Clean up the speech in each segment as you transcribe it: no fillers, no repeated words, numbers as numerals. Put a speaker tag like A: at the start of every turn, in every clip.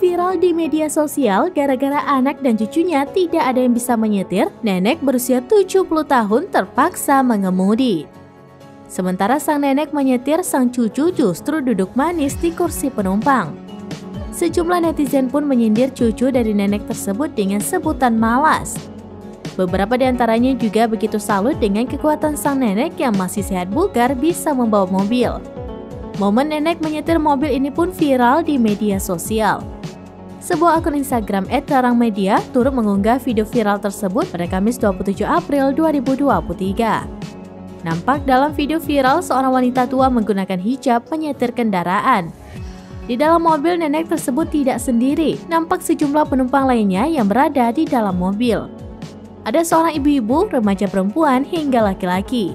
A: Viral di media sosial gara-gara anak dan cucunya tidak ada yang bisa menyetir, nenek berusia 70 tahun terpaksa mengemudi. Sementara sang nenek menyetir, sang cucu justru duduk manis di kursi penumpang. Sejumlah netizen pun menyindir cucu dari nenek tersebut dengan sebutan malas. Beberapa di antaranya juga begitu salut dengan kekuatan sang nenek yang masih sehat bugar bisa membawa mobil. Momen nenek menyetir mobil ini pun viral di media sosial. Sebuah akun Instagram @larangmedia turut mengunggah video viral tersebut pada Kamis 27 April 2023. Nampak dalam video viral seorang wanita tua menggunakan hijab menyetir kendaraan. Di dalam mobil nenek tersebut tidak sendiri, nampak sejumlah penumpang lainnya yang berada di dalam mobil. Ada seorang ibu-ibu, remaja perempuan, hingga laki-laki.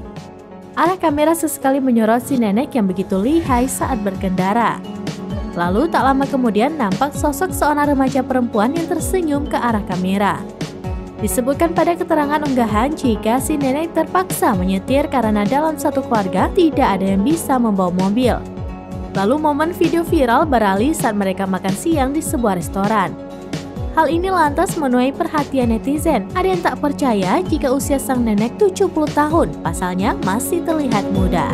A: Arah kamera sesekali menyorot si nenek yang begitu lihai saat berkendara. Lalu tak lama kemudian nampak sosok seorang remaja perempuan yang tersenyum ke arah kamera. Disebutkan pada keterangan unggahan jika si nenek terpaksa menyetir karena dalam satu keluarga tidak ada yang bisa membawa mobil. Lalu momen video viral beralih saat mereka makan siang di sebuah restoran. Hal ini lantas menuai perhatian netizen. Ada yang tak percaya jika usia sang nenek 70 tahun, pasalnya masih terlihat muda.